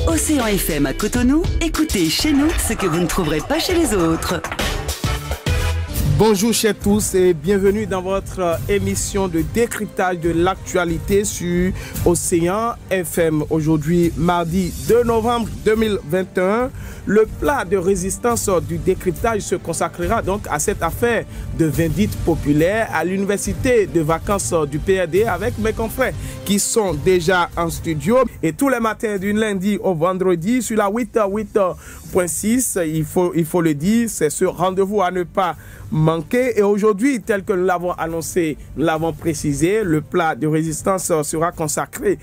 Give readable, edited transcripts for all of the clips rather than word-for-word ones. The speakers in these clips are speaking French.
Océan FM à Cotonou, écoutez chez nous ce que vous ne trouverez pas chez les autres. Bonjour chers tous et bienvenue dans votre émission de décryptage de l'actualité sur Océan FM. Aujourd'hui, mardi 2 novembre 2021, le plat de résistance du décryptage se consacrera donc à cette affaire de vindicte populaire à l'université de vacances du PRD avec mes confrères qui sont déjà en studio. Et tous les matins du lundi au vendredi sur la 8.6, il faut le dire, c'est ce rendez-vous à ne pas manqué. Et aujourd'hui, tel que nous l'avons annoncé, nous l'avons précisé, le plat de résistance sera consacré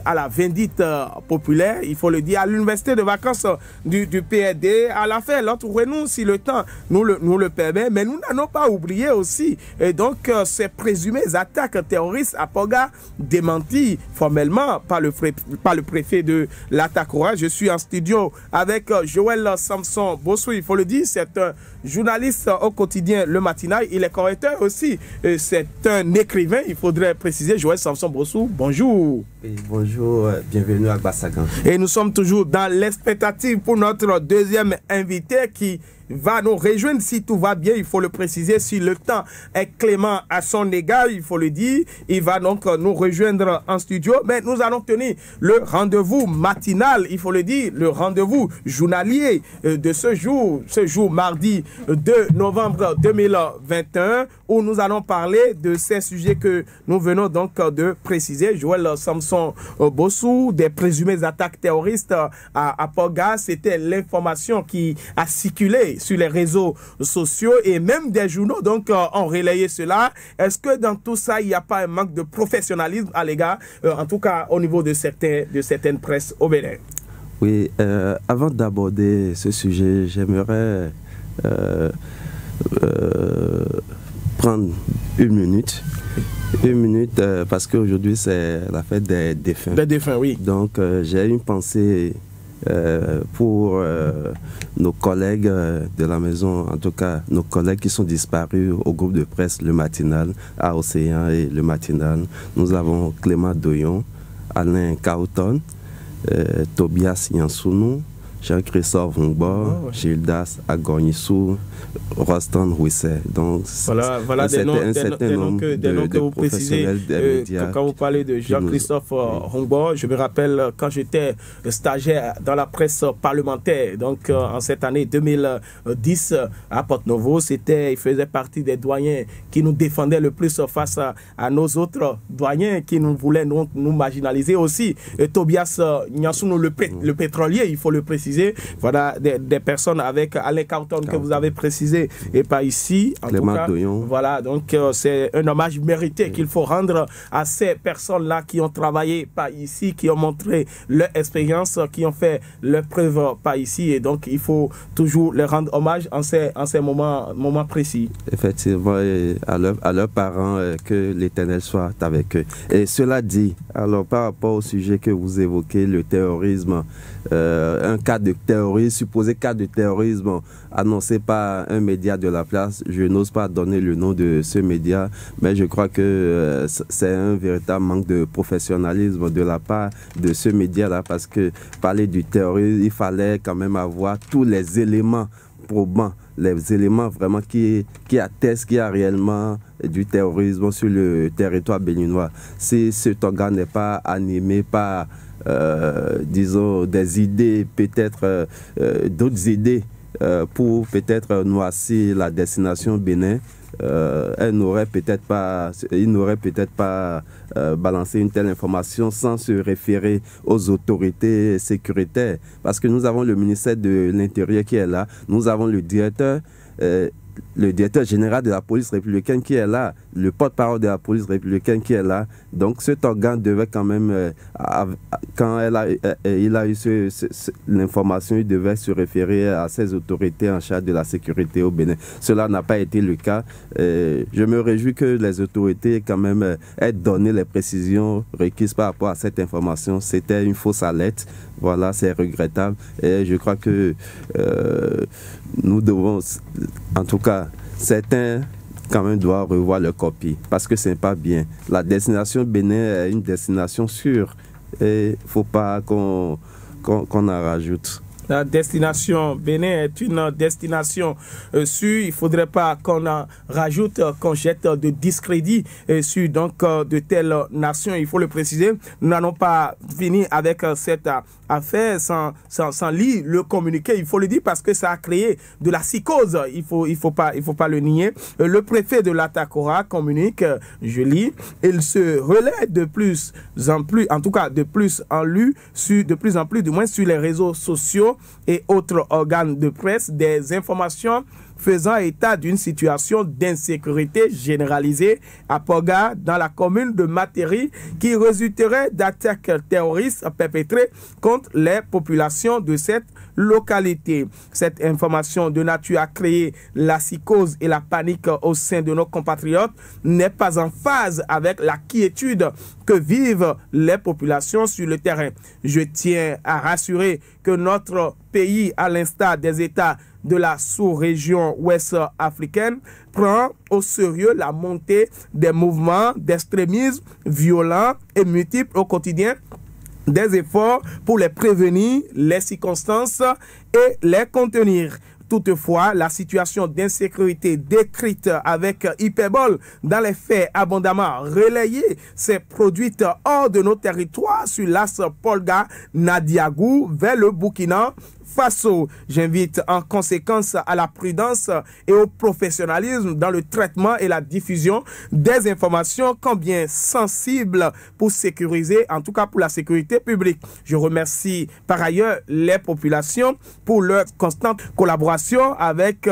à la vindicte populaire, il faut le dire, à l'université de vacances du PRD, à l'affaire Lotte-Renou, si le temps nous le permet. Mais nous n'allons pas oublier aussi, et donc, ces présumées attaques terroristes à Poga, démenties formellement par le préfet de l'Atakora. Je suis en studio avec Joël Samson Bossou, il faut le dire, c'est un journaliste au quotidien Le Matinal, il est correcteur aussi, c'est un écrivain, il faudrait préciser. Joël Samson Bossou, bonjour. Et bonjour, bienvenue à Bassagan. Et nous sommes toujours dans l'expectative pour notre deuxième invité qui va nous rejoindre si tout va bien, il faut le préciser, si le temps est clément à son égard, il faut le dire, il va donc nous rejoindre en studio, mais nous allons tenir le rendez-vous matinal, il faut le dire, le rendez-vous journalier de ce jour mardi 2 novembre 2021, où nous allons parler de ces sujets que nous venons donc de préciser. Joël Samson Bossou, des présumées attaques terroristes à Poga, c'était l'information qui a circulé sur les réseaux sociaux et même des journaux donc ont relayé cela. Est-ce que dans tout ça, il n'y a pas un manque de professionnalisme à l'égard, en tout cas au niveau de certaines presses au Bénin? Oui, avant d'aborder ce sujet, j'aimerais prendre une minute parce qu'aujourd'hui c'est la fête des défunts. Des défunts, oui. Donc j'ai une pensée pour nos collègues de la maison, en tout cas nos collègues qui sont disparus au groupe de presse Le Matinal, à Océan et Le Matinal. Nous avons Clément Doyon, Alain Kauton, Tobias Yansounou, Jean-Christophe Ngbo, Gildas Agornissou, Rostan Rouisset. Donc, voilà des noms que vous précisez. Quand vous parlez de Jean-Christophe Ngbo, je me rappelle quand j'étais stagiaire dans la presse parlementaire, donc en cette année 2010 à Porte-Novo, il faisait partie des doyens qui nous défendaient le plus face à nos autres doyens qui nous voulaient nous marginaliser aussi. Et Tobias Nyansounou, le pétrolier, il faut le préciser. Voilà des personnes avec Alain Carton que vous avez précisé et pas ici. En tout cas, voilà, donc c'est un hommage mérité qu'il faut rendre à ces personnes-là qui ont travaillé pas ici, qui ont montré leur expérience, qui ont fait leur preuve pas ici, et donc il faut toujours leur rendre hommage en ces moments précis. Effectivement, et à leurs parents, que l'Éternel soit avec eux. Et cela dit, alors par rapport au sujet que vous évoquez, le terrorisme, un cas de terrorisme, supposé cas de terrorisme annoncé par un média de la place, je n'ose pas donner le nom de ce média, mais je crois que c'est un véritable manque de professionnalisme de la part de ce média-là, parce que parler du terrorisme, il fallait quand même avoir tous les éléments probants, les éléments vraiment qui attestent qu'il y a réellement du terrorisme sur le territoire béninois. Si cet organe n'est pas animé par disons des idées, peut-être d'autres idées pour peut-être noircir la destination Bénin, il n'aurait peut-être pas balancé une telle information sans se référer aux autorités sécuritaires, parce que nous avons le ministère de l'Intérieur qui est là, nous avons le directeur général de la police républicaine qui est là, le porte-parole de la police républicaine qui est là. Donc cet organe devait quand même, quand il a eu l'information, il devait se référer à ces autorités en charge de la sécurité au Bénin. Cela n'a pas été le cas. Je me réjouis que les autorités quand même aient donné les précisions requises par rapport à cette information. C'était une fausse alerte. Voilà, c'est regrettable. Et je crois que nous devons, en tout cas, certains quand même doivent revoir leur copie, parce que ce n'est pas bien. La destination Bénin est une destination sûre et il ne faut pas qu'on qu'on en rajoute. La destination Bénin est une destination sûre. Il ne faudrait pas qu'on en rajoute, qu'on jette de discrédit sur donc, de telles nations. Il faut le préciser. Nous n'allons pas finir avec cette affaire sans lire le communiqué. Il faut le dire parce que ça a créé de la psychose. Il faut pas le nier. Le préfet de l'Atakora communique, je lis, il se relaie de plus en plus, en tout cas de plus en plus du moins sur les réseaux sociaux et autres organes de presse des informations faisant état d'une situation d'insécurité généralisée à Poga dans la commune de Materi qui résulterait d'attaques terroristes perpétrées contre les populations de cette localité. Cette information de nature à créer la psychose et la panique au sein de nos compatriotes n'est pas en phase avec la quiétude que vivent les populations sur le terrain. Je tiens à rassurer que notre pays, à l'instar des États de la sous-région ouest africaine, prend au sérieux la montée des mouvements d'extrémisme violents et multiples au quotidien, des efforts pour les prévenir, les circonstances et les contenir. Toutefois, la situation d'insécurité décrite avec hyperbole dans les faits abondamment relayés s'est produite hors de nos territoires sur l'axe Polga-Nadiagou vers le Burkina Faso. J'invite en conséquence à la prudence et au professionnalisme dans le traitement et la diffusion des informations combien sensibles pour sécuriser, en tout cas pour la sécurité publique. Je remercie par ailleurs les populations pour leur constante collaboration avec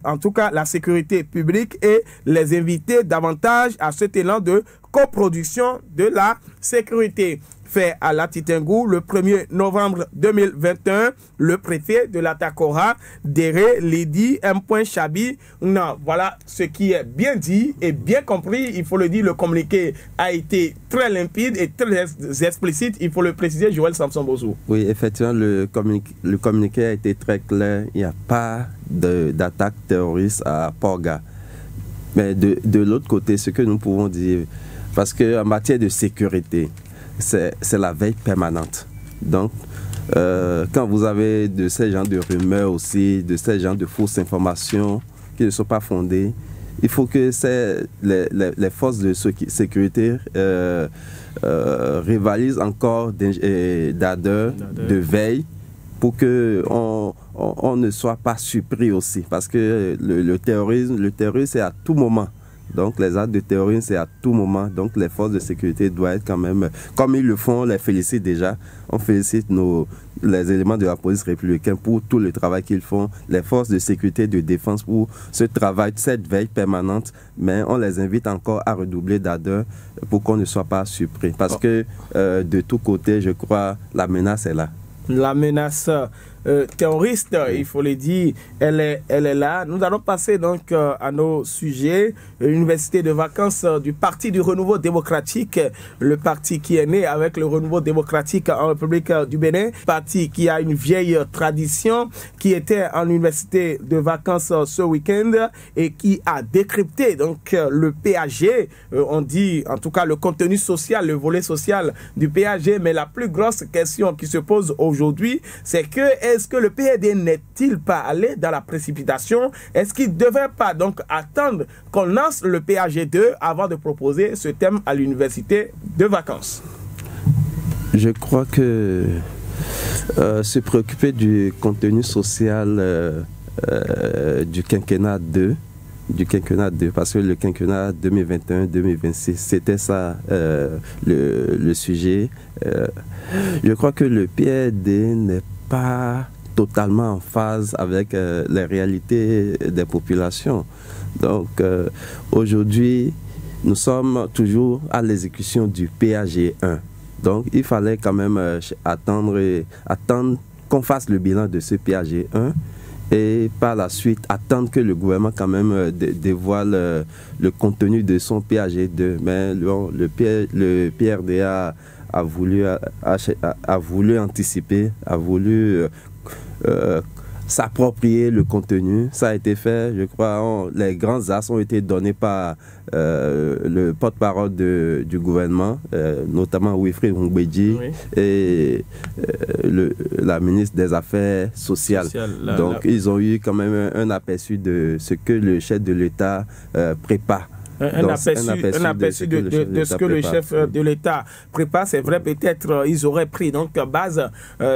en tout cas la sécurité publique et les inviter davantage à cet élan de coproduction de la sécurité. Fait à Latitengu le 1er novembre 2021, le préfet de l'Atakora, Déré Ledi M. Chabi. Non, voilà ce qui est bien dit et bien compris. Il faut le dire, le communiqué a été très limpide et très explicite. Il faut le préciser, Joël Samson Bozou. Oui, effectivement, le communiqué a été très clair. Il n'y a pas d'attaque terroriste à Poga. Mais de l'autre côté, ce que nous pouvons dire, parce qu'en matière de sécurité, c'est la veille permanente. Donc, quand vous avez de ces genres de rumeurs aussi, de ces genres de fausses informations qui ne sont pas fondées, il faut que les forces de sécurité rivalisent encore d'ardeur, de veille, pour qu'on ne soit pas surpris aussi. Parce que le terrorisme, c'est à tout moment. Donc les actes de terrorisme, c'est à tout moment. Donc les forces de sécurité doivent être quand même, comme ils le font, on les félicite déjà. On félicite les éléments de la police républicaine pour tout le travail qu'ils font. Les forces de sécurité, de défense pour ce travail, cette veille permanente. Mais on les invite encore à redoubler d'ardeur pour qu'on ne soit pas surpris. Parce que de tous côtés, je crois, la menace est là. La menace terroriste, il faut le dire, elle est là. Nous allons passer donc à nos sujets. L'université de vacances du Parti du Renouveau démocratique, le parti qui est né avec le Renouveau démocratique en République du Bénin, parti qui a une vieille tradition, qui était en université de vacances ce week-end et qui a décrypté donc le PAG, on dit en tout cas le contenu social, le volet social du PAG, mais la plus grosse question qui se pose aujourd'hui, c'est que est-ce que le PAD n'est-il pas allé dans la précipitation? Est-ce qu'il ne devait pas donc attendre qu'on lance le PAG2 avant de proposer ce thème à l'université de vacances? Je crois que se préoccuper du contenu social du quinquennat 2, parce que le quinquennat 2021-2026, c'était ça le sujet. Je crois que le PAD n'est pas totalement en phase avec les réalités des populations. Donc aujourd'hui, nous sommes toujours à l'exécution du PAG1. Donc il fallait quand même attendre qu'on fasse le bilan de ce PAG1 et par la suite attendre que le gouvernement quand même dévoile le contenu de son PAG2. Mais le PRDA a voulu anticiper, a voulu s'approprier le contenu. Ça a été fait, je crois, les grands axes ont été donnés par le porte-parole du gouvernement, notamment Wilfried Ngoubeji, oui, et la ministre des Affaires sociales. Donc, ils ont eu quand même un aperçu de ce que le chef de l'État prépare. Un aperçu de ce que le chef de l'État prépare. C'est vrai, peut-être ils auraient pris donc base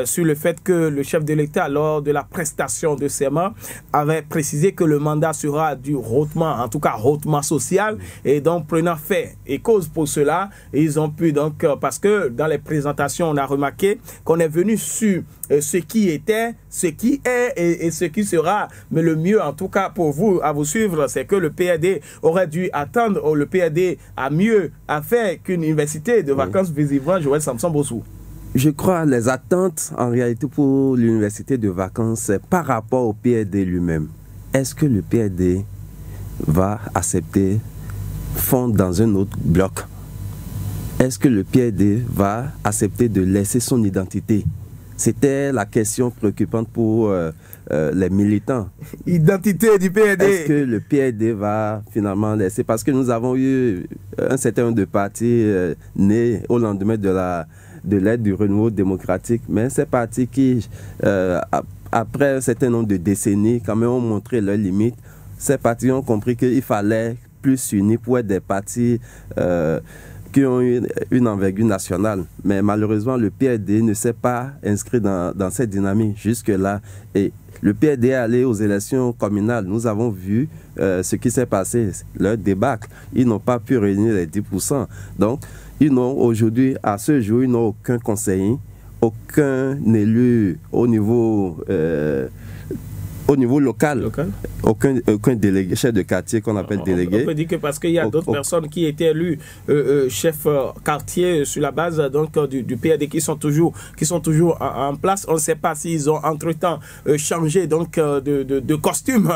sur le fait que le chef de l'État, lors de la prestation de serment, avait précisé que le mandat sera du hautement, en tout cas hautement social, et donc prenant fait et cause pour cela, ils ont pu donc, parce que dans les présentations, on a remarqué qu'on est venu sur ce qui était, ce qui est et ce qui sera. Mais le mieux, en tout cas pour vous, à vous suivre, c'est que le PAD aurait dû attendre, le PAD a mieux à faire qu'une université de vacances, visiblement, Joël Samson Bossou. Je crois les attentes, en réalité, pour l'université de vacances, c'est par rapport au PAD lui-même. Est-ce que le PAD va accepter fondre dans un autre bloc? Est-ce que le PAD va accepter de laisser son identité? C'était la question préoccupante pour les militants. Identité du PAD. Est-ce que le PAD va finalement laisser? Parce que nous avons eu un certain nombre de partis nés au lendemain de l'aide du renouveau démocratique, mais ces partis qui, après un certain nombre de décennies, quand même ont montré leurs limites, ces partis ont compris qu'il fallait plus s'unir pour être des partis qui ont eu une envergure nationale. Mais malheureusement, le PAD ne s'est pas inscrit dans cette dynamique jusque-là. Et le PAD est allé aux élections communales. Nous avons vu ce qui s'est passé, leur débâcle. Ils n'ont pas pu réunir les 10%. Donc, ils n'ont aujourd'hui, à ce jour, ils n'ont aucun conseiller, aucun élu au niveau local. Aucun délégué, chef de quartier qu'on appelle délégué. On peut dire que parce qu'il y a d'autres personnes qui étaient élues chef quartier sur la base donc, du PAD qui sont toujours en place. On ne sait pas s'ils ont entre-temps changé donc, de costume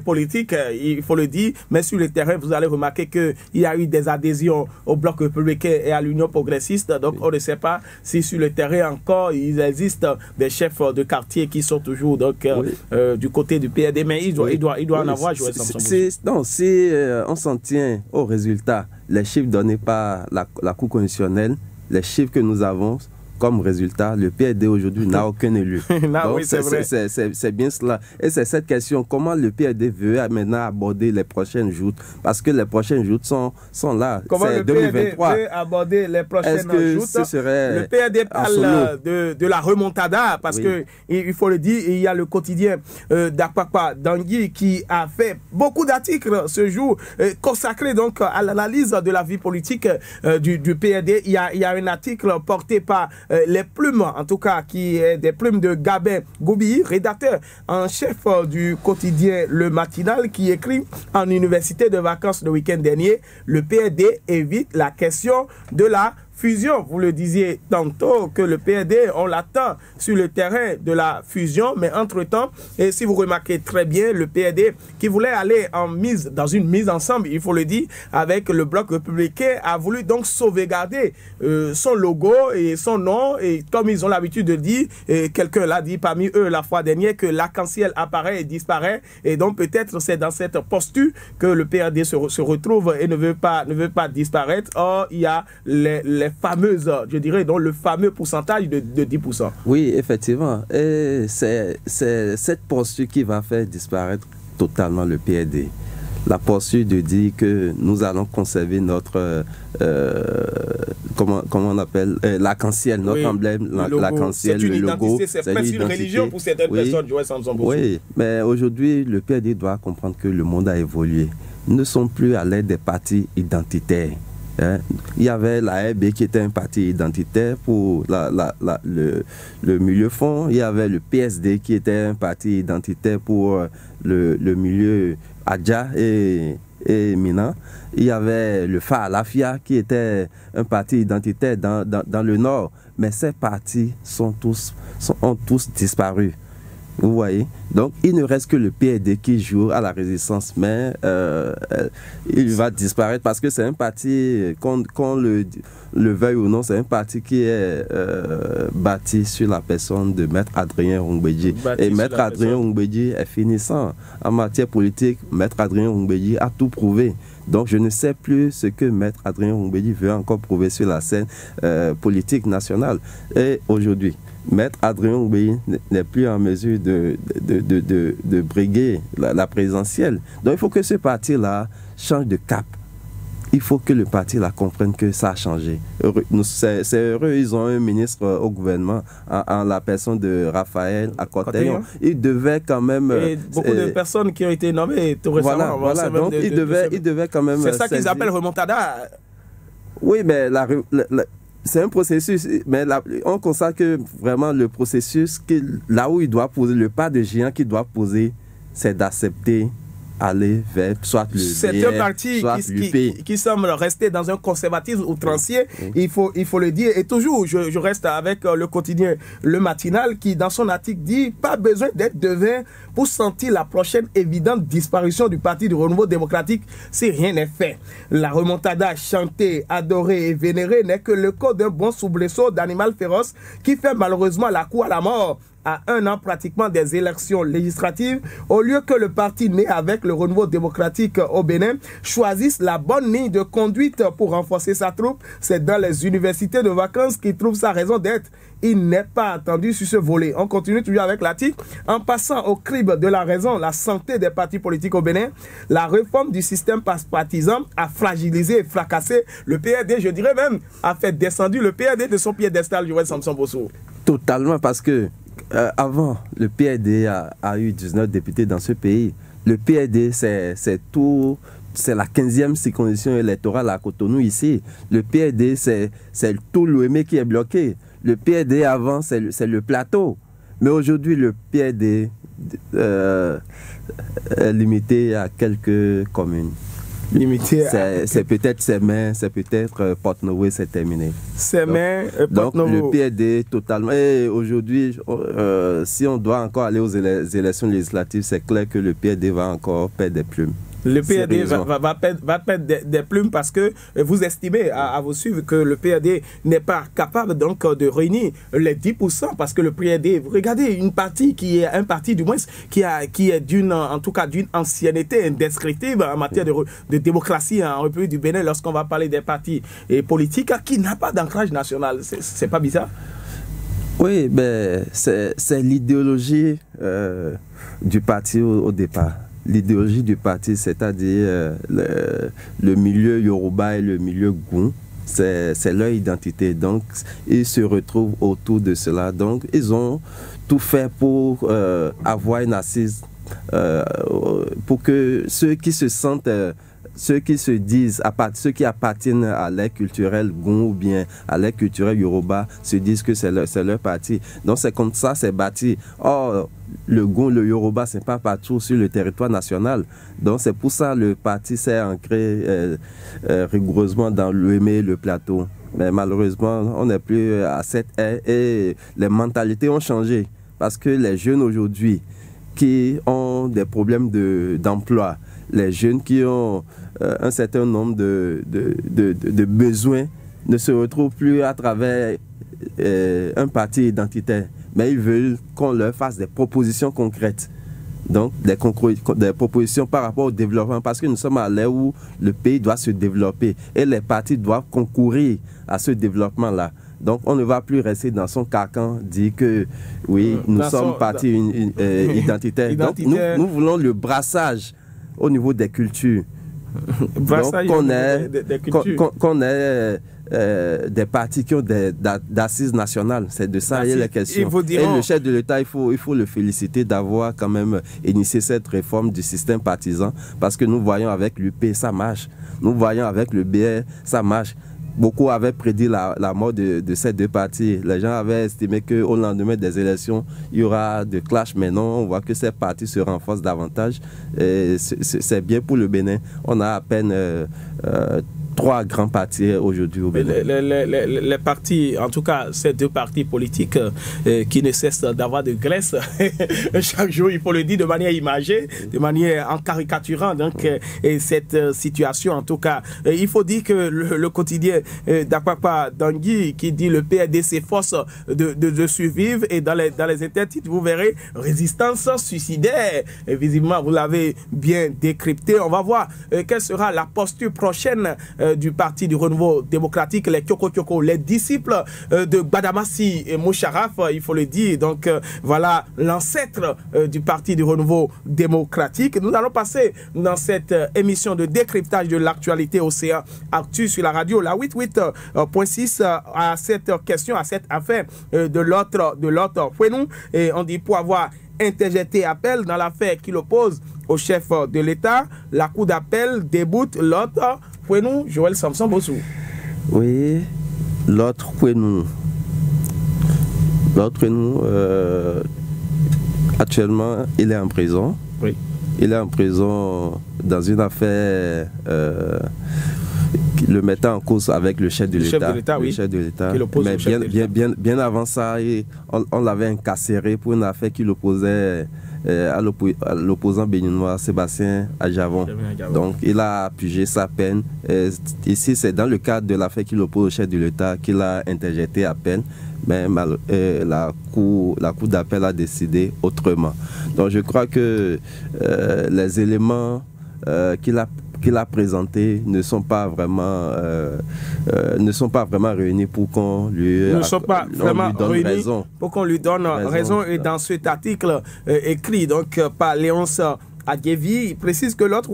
politique, il faut le dire. Mais sur le terrain, vous allez remarquer qu'il y a eu des adhésions au Bloc républicain et à l'Union progressiste. Donc on ne sait pas si sur le terrain encore, il existe des chefs de quartier qui sont toujours donc, du côté du PAD, mais il doit en avoir. Non, si on s'en tient aux résultats, les chiffres donnés par la Cour constitutionnelle, les chiffres que nous avons comme résultat, le PAD aujourd'hui n'a aucun élu. Oui, c'est bien cela. Et c'est cette question, comment le PAD veut maintenant aborder les prochaines joutes? Parce que les prochaines joutes sont là. Comment le 2023. PAD veut aborder les prochaines joutes? Le PAD parle de la remontada, parce que il faut le dire, il y a le quotidien d'Apapa Dangui qui a fait beaucoup d'articles ce jour consacrés donc à l'analyse de la vie politique du PAD. Il y a un article porté par les plumes, en tout cas, qui est des plumes de Gabin Goubi, rédacteur en chef du quotidien Le Matinal, qui écrit en université de vacances le week-end dernier, le PAD évite la question de la fusion. Vous le disiez tantôt que le PAD, on l'attend sur le terrain de la fusion, mais entre-temps, et si vous remarquez très bien, le PAD qui voulait aller dans une mise ensemble, il faut le dire, avec le Bloc républicain, a voulu donc sauvegarder son logo et son nom, et comme ils ont l'habitude de dire, quelqu'un l'a dit parmi eux la fois dernière, que l'arc-en-ciel apparaît et disparaît, et donc peut-être c'est dans cette posture que le PAD se retrouve et ne veut pas disparaître. Or, il y a les fameuses, je dirais, donc le fameux pourcentage de 10%. Oui, effectivement. Et c'est cette posture qui va faire disparaître totalement le PAD. La posture de dire que nous allons conserver notre, comment on appelle, l'arc-en-ciel, notre emblème, l'arc-en-ciel, le logo. C'est presque une religion pour certaines personnes, Joël Samson Bossou. Oui, mais aujourd'hui, le PAD doit comprendre que le monde a évolué. Nous ne sommes plus à l'aide des partis identitaires. Il y avait la RB qui était un parti identitaire pour le milieu fond. Il y avait le PSD qui était un parti identitaire pour le milieu Adja et Mina. Il y avait le FA Lafia qui était un parti identitaire dans le nord. Mais ces partis ont tous disparu. Vous voyez? Donc, il ne reste que le PRD qui joue à la résistance, mais il va disparaître parce que c'est un parti, qu'on le veuille ou non, c'est un parti qui est bâti sur la personne de Maître Adrien Roumbédié. Et Maître Adrien Roumbédié est finissant. En matière politique, Maître Adrien Roumbédié a tout prouvé. Donc, je ne sais plus ce que Maître Adrien Roumbédié veut encore prouver sur la scène politique nationale. Et aujourd'hui, Maître Adrien Roumbédié n'est plus en mesure de briguer la présidentielle. Donc, il faut que ce parti-là change de cap. Il faut que le parti la comprenne que ça a changé. C'est heureux, ils ont un ministre au gouvernement en la personne de Raphaël Akotey. Il devait quand même... Et beaucoup de personnes qui ont été nommées tout récemment. Voilà. Donc il devait quand même... C'est ça qu'ils appellent remontada. Oui, mais c'est un processus, mais on constate que vraiment le processus, là où il doit poser, le pas de géant qu'il doit poser, c'est d'accepter aller vers soit le c'est un parti qui semble rester dans un conservatisme outrancier, il faut le dire. Et toujours, je reste avec le quotidien Le Matinal qui, dans son article, dit « Pas besoin d'être devin pour sentir la prochaine évidente disparition du Parti du Renouveau démocratique si rien n'est fait. La remontada chantée, adorée et vénérée n'est que le code d'un bon soubresaut d'animal féroce qui fait malheureusement la cour à la mort. À un an pratiquement des élections législatives, au lieu que le parti né avec le renouveau démocratique au Bénin choisisse la bonne ligne de conduite pour renforcer sa troupe, c'est dans les universités de vacances qu'il trouve sa raison d'être. Il n'est pas attendu sur ce volet. On continue toujours avec l'article. En passant au crible de la raison, la santé des partis politiques au Bénin, la réforme du système partisan a fragilisé et fracassé le PRD, je dirais même, a fait descendre le PRD de son piédestal, Joël Samson Bosso. Totalement, parce que avant, le PRD a eu 19 députés dans ce pays. Le PRD, c'est la 15e circonscription électorale à Cotonou ici. Le PRD, c'est tout l'OME qui est bloqué. Le PRD avant, c'est le plateau. Mais aujourd'hui, le PRD est limité à quelques communes. C'est peut-être Sémin, c'est peut-être Port-Noé, c'est terminé. Sémin, Port-Noé. Donc le PRD totalement. Et aujourd'hui, si on doit encore aller aux élections législatives, c'est clair que le PRD va encore perdre des plumes. Le PRD va perdre des plumes parce que vous estimez, à vous suivre, que le PRD n'est pas capable donc de réunir les 10% parce que le PRD, regardez, une partie qui est un parti du moins qui est d'une ancienneté indescriptible en matière de démocratie en République du Bénin lorsqu'on va parler des partis politiques qui n'a pas d'ancrage national. C'est pas bizarre? Oui, ben, c'est l'idéologie du parti au départ. L'idéologie du parti, c'est-à-dire le milieu Yoruba et le milieu Goun, c'est leur identité. Donc, ils se retrouvent autour de cela. Donc, ils ont tout fait pour avoir une assise, pour que ceux qui se sentent... ceux qui se disent, ceux qui appartiennent à l'air culturel Goun ou bien à l'air culturel Yoruba, se disent que c'est leur parti. Donc c'est comme ça, c'est bâti. Or, le Goun, le Yoruba, c'est pas partout sur le territoire national. Donc c'est pour ça que le parti s'est ancré rigoureusement dans l'OME, le plateau. Mais malheureusement, on n'est plus à cette ère et les mentalités ont changé. Parce que les jeunes aujourd'hui qui ont des problèmes d'emploi, les jeunes qui ont un certain nombre de besoins ne se retrouvent plus à travers un parti identitaire, mais ils veulent qu'on leur fasse des propositions concrètes. Donc, des propositions par rapport au développement, parce que nous sommes à l'ère où le pays doit se développer et les partis doivent concourir à ce développement-là. Donc, on ne va plus rester dans son carcan, dire que oui, nous sommes partis identitaires. Donc, nous voulons le brassage au niveau des cultures. Donc, qu'on ait des partis qui ont d'assises nationales. C'est de ça il est la question. Et le chef de l'État, il faut le féliciter d'avoir quand même initié cette réforme du système partisan, parce que nous voyons avec l'UP, ça marche. Nous voyons avec le BR, ça marche. Beaucoup avaient prédit la mort de ces deux partis. Les gens avaient estimé qu'au lendemain des élections, il y aura de clash. Mais non, on voit que ces partis se renforcent davantage. C'est bien pour le Bénin. On a à peine 3 grands partis aujourd'hui au Bénin. Les partis, en tout cas ces 2 partis politiques qui ne cessent d'avoir de graisse chaque jour, il faut le dire de manière imagée, de manière en caricaturant donc, cette situation. En tout cas, il faut dire que le quotidien d'Apapa Dangui qui dit le PRD s'efforce de survivre, et dans les intertitres, vous verrez résistance suicidaire. Et visiblement, vous l'avez bien décrypté. On va voir quelle sera la posture prochaine du Parti du Renouveau démocratique, les Kyoko, les disciples de Gbadamassi et Moucharaf, il faut le dire. Donc voilà l'ancêtre du Parti du Renouveau démocratique. Nous allons passer dans cette émission de décryptage de l'actualité Océan Actu sur la radio, la 88.6, à cette question, à cette affaire de l'autre Fouenou. Et on dit pour avoir interjeté appel dans l'affaire qui l'oppose au chef de l'État, la cour d'appel déboute l'autre Fouenou, Joël Samson Bossou. Oui, l'autre Fouenou. L'autre Fouenou, actuellement, il est en prison. Oui. Il est en prison dans une affaire le mettant en cause avec le chef de l'État. Oui. Le chef de l'État. Mais bien avant ça, on l'avait incarcéré pour une affaire qui l'opposait à l'opposant béninois Sébastien Adjavon. Donc il a purgé sa peine. Ici, c'est dans le cadre de l'affaire qui l'oppose au chef de l'État qu'il a interjeté à peine. Mais la cour d'appel a décidé autrement. Donc je crois que les éléments qu'il a présentés ne sont pas vraiment réunis pour qu'on lui donne raison. Pour qu'on lui donne raison. Et dans cet article écrit donc par Léonce Adjevi, il précise que l'autre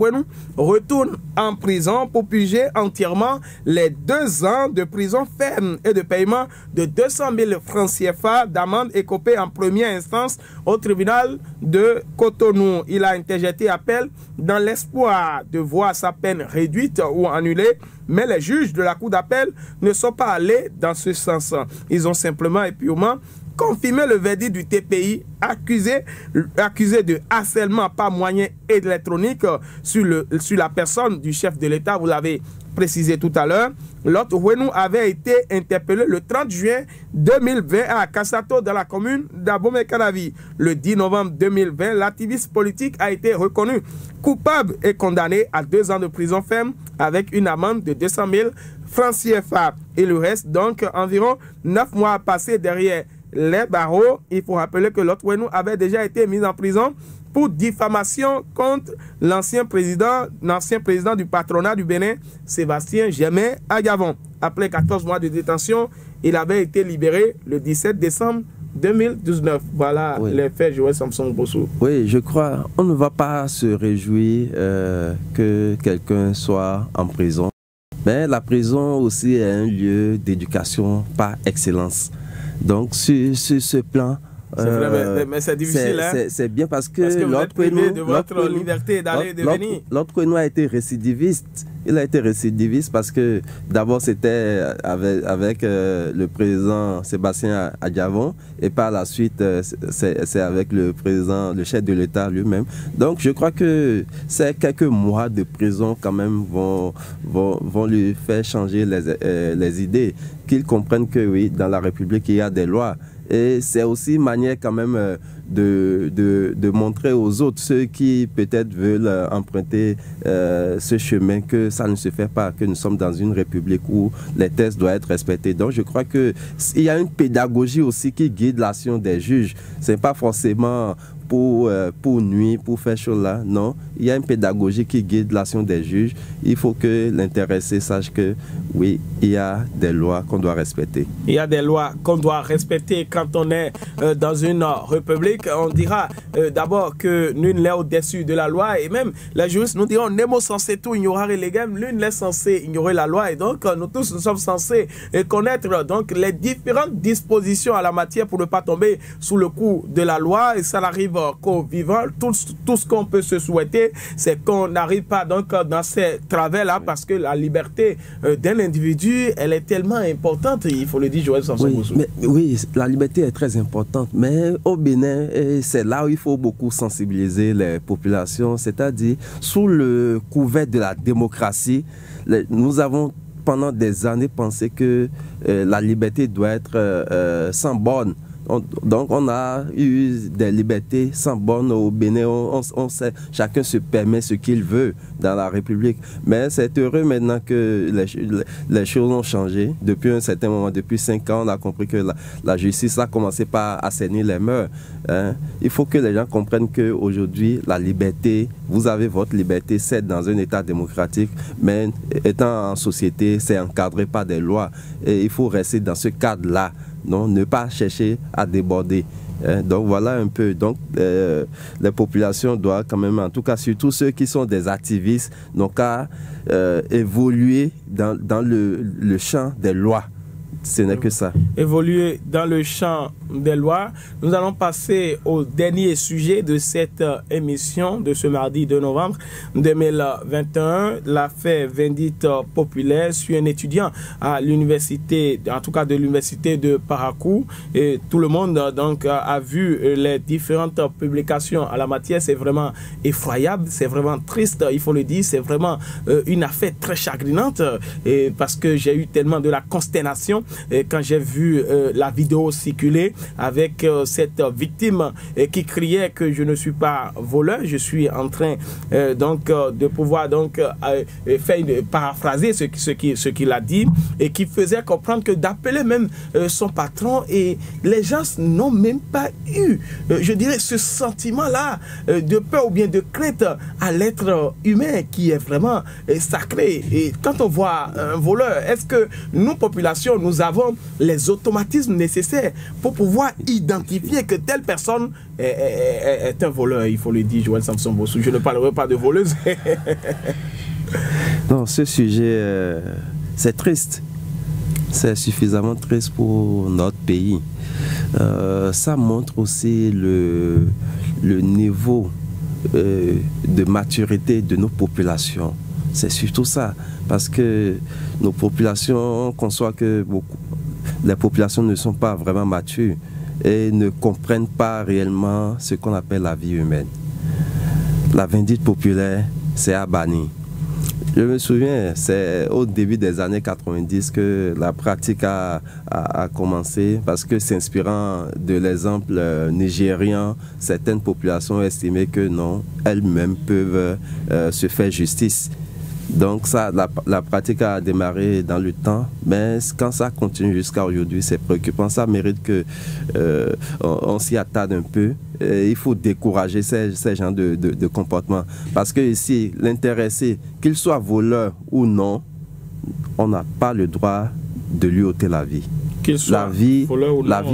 retourne en prison pour purger entièrement les 2 ans de prison ferme et de paiement de 200 000 francs CFA d'amende écopée en première instance au tribunal de Cotonou. Il a interjeté appel dans l'espoir de voir sa peine réduite ou annulée, mais les juges de la cour d'appel ne sont pas allés dans ce sens. Ils ont simplement et purement confirmer le verdict du TPI accusé de harcèlement par moyen électronique sur la personne du chef de l'État. Vous l'avez précisé tout à l'heure. L'autre Fouenou avait été interpellé le 30 juin 2020 à Kassato dans la commune d'Abomey-Cadavi. Le 10 novembre 2020, l'activiste politique a été reconnu coupable et condamné à 2 ans de prison ferme avec une amende de 200 000 francs CFA. Il lui reste donc environ 9 mois à passer derrière les barreaux. Il faut rappeler que l'autre Fouenou avait déjà été mis en prison pour diffamation contre l'ancien président du patronat du Bénin, Sébastien Germain Adjavon. Après 14 mois de détention, il avait été libéré le 17 décembre 2019. Voilà les faits, Joël Samson Bossou. Oui, je crois, on ne va pas se réjouir que quelqu'un soit en prison. Mais la prison aussi est un lieu d'éducation par excellence. Donc, sur ce plan, c'est vrai, mais c'est difficile. C'est bien parce que vous êtes privé de votre liberté d'aller et de venir. L'autre Fouenou a été récidiviste. Il a été récidiviste parce que d'abord c'était avec le président Sébastien Adjavon, et par la suite c'est avec le chef de l'État lui-même. Donc je crois que ces quelques mois de prison quand même vont lui faire changer les idées, qu'il comprenne que oui, dans la République il y a des lois. Et c'est aussi une manière quand même de montrer aux autres, ceux qui peut-être veulent emprunter ce chemin, que ça ne se fait pas, que nous sommes dans une république où les textes doivent être respectés. Donc je crois qu'il y a une pédagogie aussi qui guide l'action des juges. Ce n'est pas forcément pour nuire, pour faire chose là, non. Il y a une pédagogie qui guide l'action des juges. Il faut que l'intéressé sache que oui, il y a des lois qu'on doit respecter. Il y a des lois qu'on doit respecter quand on est dans une république. On dira d'abord que nul n'est au-dessus de la loi, et même les juristes nous diront nemo censé tout ignorer legem, nul n'est censé ignorer la loi, et donc nous tous nous sommes censés connaître donc les différentes dispositions à la matière pour ne pas tomber sous le coup de la loi, et ça n'arrive qu'aux vivants. Tout ce qu'on peut se souhaiter, c'est qu'on n'arrive pas donc dans ces travers-là, parce que la liberté d'un individu, elle est tellement importante, il faut le dire, Joël Samson Bossou. Oui, la liberté est très importante, mais au Bénin, et c'est là où il faut beaucoup sensibiliser les populations, c'est-à-dire sous le couvert de la démocratie, nous avons pendant des années pensé que la liberté doit être sans borne. Donc on a eu des libertés sans borne au Bénin, on sait, chacun se permet ce qu'il veut dans la République. Mais c'est heureux maintenant que les choses ont changé. Depuis un certain moment, depuis 5 ans, on a compris que la justice a commencé par assainir les mœurs. Hein. Il faut que les gens comprennent qu'aujourd'hui, la liberté, vous avez votre liberté, c'est dans un État démocratique, mais étant en société, c'est encadré par des lois. Et il faut rester dans ce cadre-là. Non, ne pas chercher à déborder. Donc voilà un peu. Donc les populations doivent quand même, en tout cas surtout ceux qui sont des activistes, n'ont qu'à évoluer dans le champ des lois. Ce n'est que ça. Évoluer dans le champ des lois. Nous allons passer au dernier sujet de cette émission de ce mardi 2 novembre 2021. L'affaire Vindite populaire sur un étudiant à l'université, en tout cas de l'université de Parakou. Et tout le monde donc a vu les différentes publications à la matière. C'est vraiment effroyable, c'est vraiment triste, il faut le dire. C'est vraiment une affaire très chagrinante et parce que j'ai eu tellement de la consternation quand j'ai vu la vidéo circuler avec cette victime qui criait que je ne suis pas voleur, je suis en train donc de pouvoir donc paraphraser ce qu'il a dit et qui faisait comprendre que d'appeler même son patron et les gens n'ont même pas eu, je dirais, ce sentiment-là de peur ou bien de crainte à l'être humain qui est vraiment sacré. Et quand on voit un voleur, est-ce que nous, population, nous avons les automatismes nécessaires pour pouvoir identifier que telle personne est un voleur? Il faut le dire, Joël Samson Bossou. Je ne parlerai pas de voleuse. Non, ce sujet, c'est triste. C'est suffisamment triste pour notre pays. Ça montre aussi le niveau de maturité de nos populations. C'est surtout ça. Parce que nos populations, on conçoit que les populations ne sont pas vraiment matures et ne comprennent pas réellement ce qu'on appelle la vie humaine. La vindite populaire, c'est à bannir. Je me souviens, c'est au début des années 90 que la pratique a commencé parce que s'inspirant de l'exemple nigérien, certaines populations estimaient que non, elles-mêmes peuvent se faire justice. Donc ça, la pratique a démarré dans le temps, mais quand ça continue jusqu'à aujourd'hui, c'est préoccupant. Ça mérite que on s'y attarde un peu. Et il faut décourager ces genres de comportements. Parce que ici, l'intéressé, qu'il soit voleur ou non, on n'a pas le droit de lui ôter la vie. La vie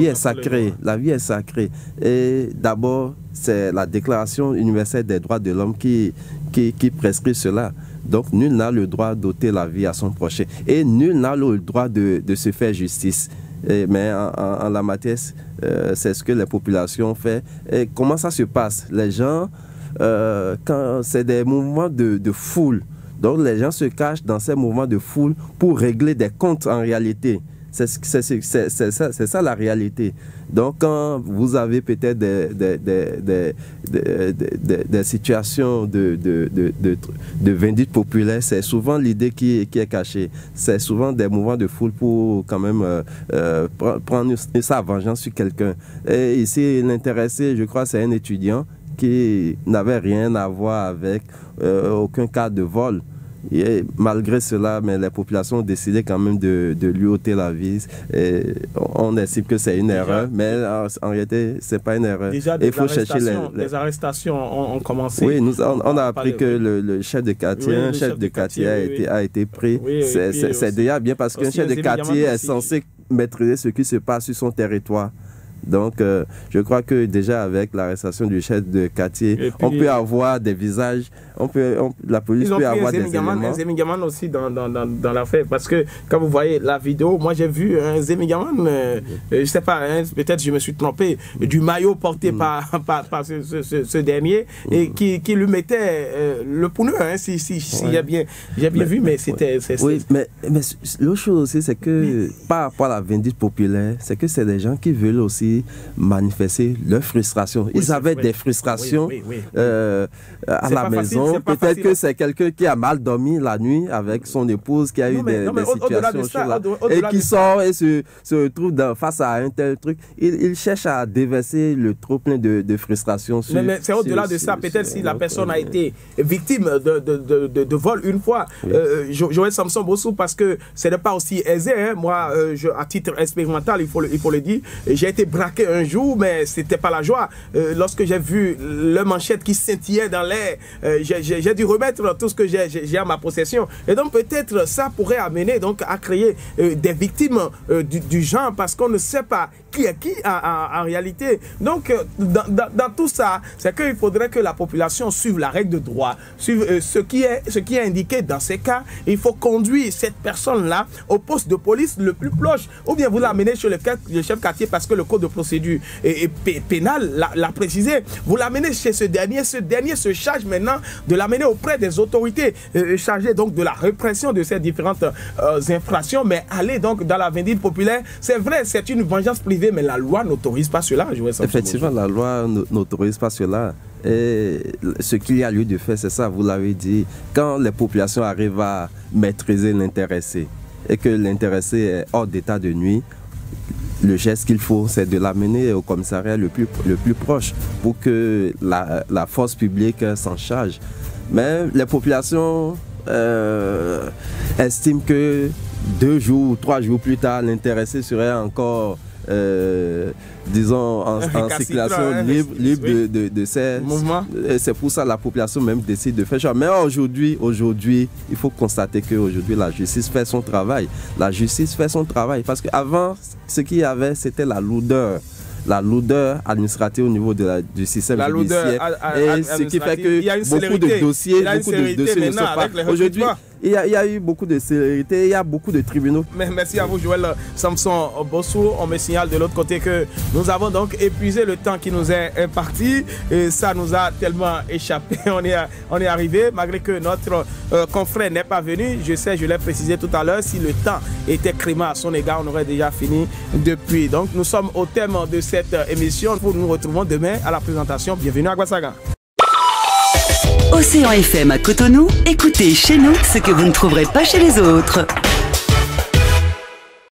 est sacrée. La vie est sacrée. Et d'abord, c'est la Déclaration universelle des droits de l'homme qui prescrit cela. Donc, nul n'a le droit d'ôter la vie à son prochain. Et nul n'a le droit de se faire justice. Mais en la matière, c'est ce que les populations font. Et comment ça se passe? Les gens, quand c'est des mouvements de foule, donc les gens se cachent dans ces mouvements de foule pour régler des comptes en réalité. C'est ça la réalité. Donc quand vous avez peut-être des situations de vindite populaire, c'est souvent l'idée qui est cachée. C'est souvent des mouvements de foule pour quand même prendre sa vengeance sur quelqu'un. Et ici, l'intéressé, je crois, c'est un étudiant qui n'avait rien à voir avec aucun cas de vol. Et malgré cela, mais les populations ont décidé quand même de lui ôter la vie. Et on estime que c'est une erreur, mais en réalité, ce n'est pas une erreur. Déjà, il faut chercher les arrestations ont commencé. Oui, on a appris que le chef de quartier, un chef de quartier a été pris. C'est déjà bien parce qu'un chef de quartier est censé maîtriser ce qui se passe sur son territoire. Donc, je crois que déjà avec l'arrestation du chef de quartier, on peut avoir des visages, la police peut avoir des éléments. Un Zemigaman aussi dans l'affaire, parce que quand vous voyez la vidéo, moi j'ai vu un Zemigaman, je ne sais pas, peut-être je me suis trompé, du maillot porté par ce dernier, et qui lui mettait le pneu, si j'ai bien vu, mais c'était... Oui, mais l'autre chose aussi, c'est que par rapport à la vindite populaire, c'est que c'est des gens qui veulent aussi aussi manifester leur frustration. Ils avaient des frustrations à la maison. Peut-être que c'est quelqu'un qui a mal dormi la nuit avec son épouse, qui a eu des situations et qui sort et se trouve face à un tel truc. Il cherche à déverser le trop plein de frustration. Mais c'est au-delà de ça. Peut-être si la personne a été victime de vol une fois. Joël Samson Bossou, parce que ce n'est pas aussi aisé. Hein. Moi, à titre expérimental, il faut le dire, j'ai été braqué un jour, mais c'était pas la joie. Lorsque j'ai vu le manchette qui scintillait dans l'air, j'ai dû remettre tout ce que j'ai à ma possession. Et donc peut-être ça pourrait amener donc à créer des victimes du genre, parce qu'on ne sait pas qui est qui en réalité. Donc dans tout ça, c'est qu'il faudrait que la population suive la règle de droit, suive ce qui est indiqué dans ces cas. Il faut conduire cette personne-là au poste de police le plus proche, ou bien vous l'amenez chez le chef quartier, parce que le code de procédure pénale l'a précisé. Vous l'amenez chez ce dernier se charge maintenant de l'amener auprès des autorités chargées donc de la répression de ces différentes infractions. Mais aller donc dans la vindicte populaire, c'est vrai, c'est une vengeance privée, mais la loi n'autorise pas cela. Effectivement, la loi n'autorise pas cela. Et ce qu'il y a lieu de faire, c'est ça, vous l'avez dit, quand les populations arrivent à maîtriser l'intéressé et que l'intéressé est hors d'état de nuit, le geste qu'il faut, c'est de l'amener au commissariat le plus proche pour que la force publique s'en charge. Mais les populations estiment que 2 jours ou 3 jours plus tard, l'intéressé serait encore disons en circulation libre de ces mouvements. C'est pour ça que la population même décide de faire ça. Mais aujourd'hui, il faut constater qu'aujourd'hui la justice fait son travail. La justice fait son travail parce qu'avant, ce qu'il y avait, c'était la lourdeur administrative au niveau du système judiciaire. Et ce qui fait que beaucoup de dossiers ne sont pas. Aujourd'hui, il y a eu beaucoup de célérité, il y a beaucoup de tribunaux. Merci à vous, Joël Samson Bossou. On me signale de l'autre côté que nous avons donc épuisé le temps qui nous est imparti. Et ça nous a tellement échappé. On est arrivé, malgré que notre confrère n'est pas venu. Je l'ai précisé tout à l'heure, si le temps était crémant à son égard, on aurait déjà fini depuis. Donc nous sommes au thème de cette émission. Nous nous retrouvons demain à la présentation. Bienvenue à Gwasaga. Océan FM à Cotonou, écoutez chez nous ce que vous ne trouverez pas chez les autres.